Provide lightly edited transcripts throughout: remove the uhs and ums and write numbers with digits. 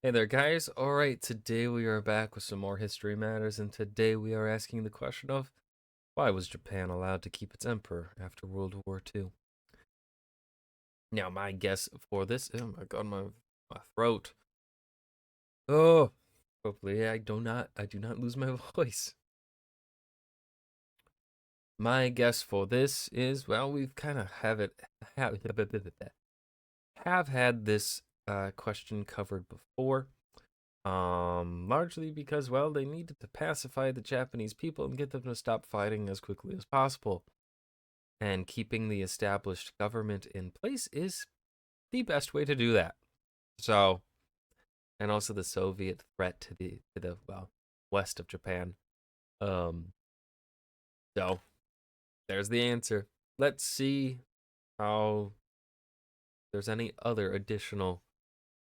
Hey there, guys. All right, today we are back with some more history matters, and today we are asking the question of why was Japan allowed to keep its emperor after World War II? Now, my guess for this, oh my god, my throat. Oh, hopefully I do not lose my voice. My guess for this is, well, we've kind of have have had this question covered before. Largely because, well, they needed to pacify the Japanese people and get them to stop fighting as quickly as possible. And keeping the established government in place is the best way to do that. So, and also the Soviet threat to the well, west of Japan. Um, so there's the answer. Let's see how there's any other additional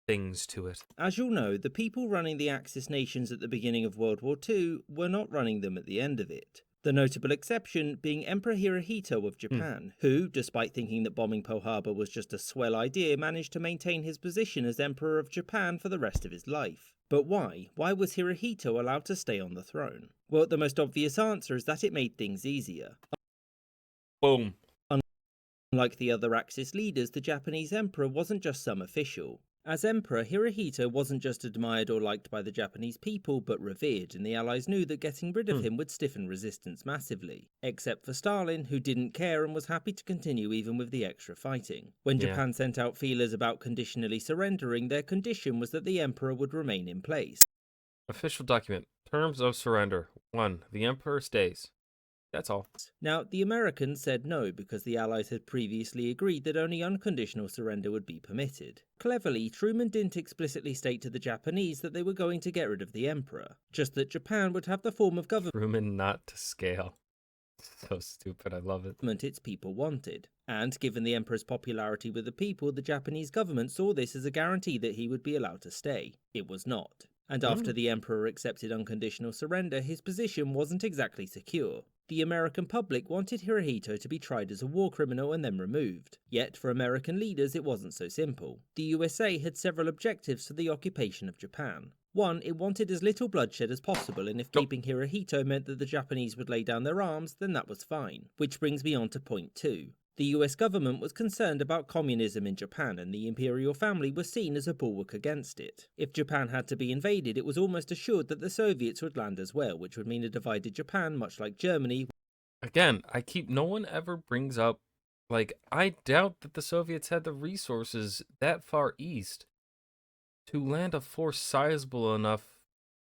things to it. As you'll know, the people running the Axis nations at the beginning of World War II were not running them at the end of it. The notable exception being Emperor Hirohito of Hmm. Japan, who, despite thinking that bombing Pearl Harbor was just a swell idea, managed to maintain his position as Emperor of Japan for the rest of his life. But why? Why was Hirohito allowed to stay on the throne? Well, the most obvious answer is that it made things easier. Boom. Unlike the other Axis leaders, the Japanese emperor wasn't just some official. As emperor, Hirohito wasn't just admired or liked by the Japanese people, but revered, and the Allies knew that getting rid of Hmm. him would stiffen resistance massively. Except for Stalin, who didn't care and was happy to continue even with the extra fighting. When Yeah. Japan sent out feelers about conditionally surrendering, their condition was that the emperor would remain in place. Official document. Terms of surrender. 1. The emperor stays. That's all. Now, the Americans said no because the Allies had previously agreed that only unconditional surrender would be permitted. Cleverly, Truman didn't explicitly state to the Japanese that they were going to get rid of the Emperor, just that Japan would have the form of government Truman not to scale. So stupid. I love it. its people wanted. And given the Emperor's popularity with the people, the Japanese government saw this as a guarantee that he would be allowed to stay. It was not. And after Mm. the Emperor accepted unconditional surrender, his position wasn't exactly secure. The American public wanted Hirohito to be tried as a war criminal and then removed. Yet, for American leaders, it wasn't so simple. The USA had several objectives for the occupation of Japan. One, it wanted as little bloodshed as possible, and if Nope. keeping Hirohito meant that the Japanese would lay down their arms, then that was fine. Which brings me on to point 2. The US government was concerned about communism in Japan, and the imperial family was seen as a bulwark against it. If Japan had to be invaded, it was almost assured that the Soviets would land as well, which would mean a divided Japan, much like Germany. Again, no one ever brings up, like, I doubt that the Soviets had the resources that far east to land a force sizable enough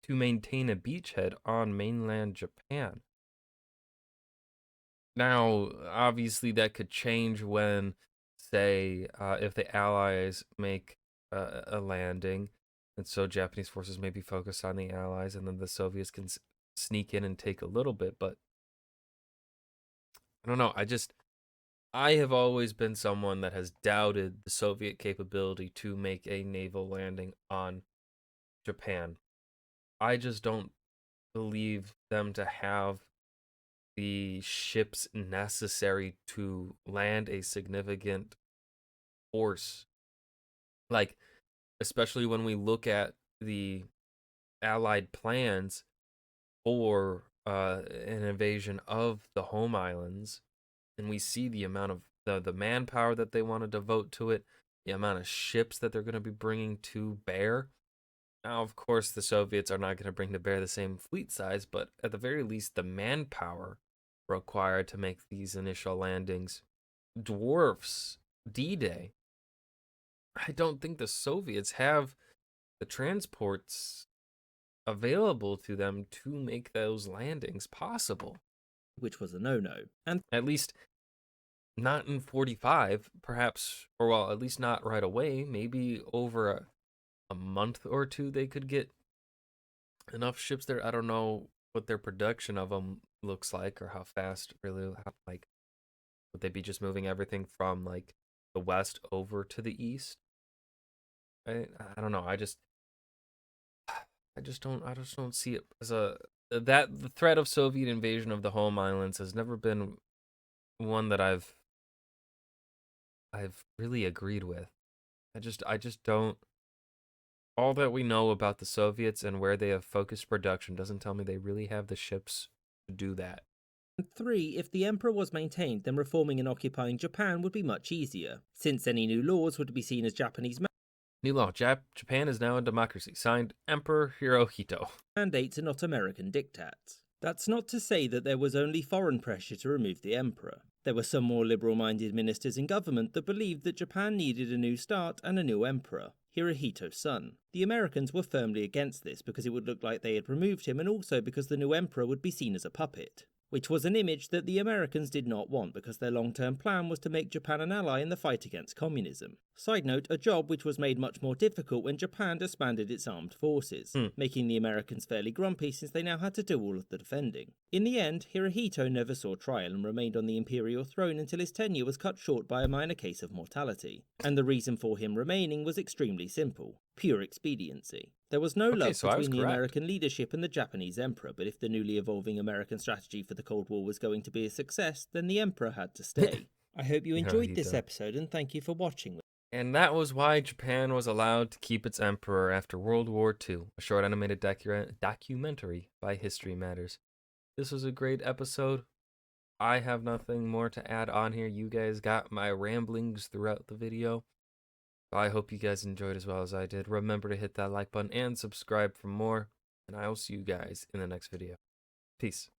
to maintain a beachhead on mainland Japan. Now, obviously, that could change when, say, if the Allies make a landing, and so Japanese forces may be focused on the Allies, and then the Soviets can sneak in and take a little bit. But I don't know. I have always been someone that has doubted the Soviet capability to make a naval landing on Japan. I just don't believe them to have the ships necessary to land a significant force. Like, especially when we look at the Allied plans for an invasion of the home islands, and we see the amount of the manpower that they want to devote to it, the amount of ships that they're going to be bringing to bear. Now, of course, the Soviets are not going to bring to bear the same fleet size, but at the very least, the manpower required to make these initial landings dwarfs D-Day. I don't think the Soviets have the transports available to them to make those landings possible. Which was a no-no. And At least not in 45, perhaps, or well, at least not right away. Maybe over a month or two, they could get enough ships there. I don't know what their production of them looks like or how fast, really, like, would they be just moving everything from, like, the west over to the east? I don't know. I just don't see it as a that the threat of Soviet invasion of the home islands has never been one that I've really agreed with. I just don't. All that we know about the Soviets and where they have focused production doesn't tell me they really have the ships to do that. And 3. If the emperor was maintained, then reforming and occupying Japan would be much easier, since any new laws would be seen as Japanese New law. Japan is now a democracy. Signed, Emperor Hirohito. mandates and not American diktats. That's not to say that there was only foreign pressure to remove the emperor. There were some more liberal-minded ministers in government that believed that Japan needed a new start and a new emperor, Hirohito's son. The Americans were firmly against this because it would look like they had removed him, and also because the new emperor would be seen as a puppet, which was an image that the Americans did not want because their long-term plan was to make Japan an ally in the fight against communism. Side note, a job which was made much more difficult when Japan disbanded its armed forces, making the Americans fairly grumpy since they now had to do all of the defending. In the end, Hirohito never saw trial and remained on the imperial throne until his tenure was cut short by a minor case of mortality. And the reason for him remaining was extremely simple: pure expediency. There was no Okay, love so I was between the correct. American leadership and the Japanese emperor, but if the newly evolving American strategy for the Cold War was going to be a success, then the emperor had to stay. I hope you enjoyed this Hirohito. episode, and thank you for watching. And that was why Japan was allowed to keep its emperor after World War II, a short animated documentary by History Matters. This was a great episode. I have nothing more to add on here. You guys got my ramblings throughout the video. I hope you guys enjoyed as well as I did. Remember to hit that like button and subscribe for more, and I will see you guys in the next video. Peace.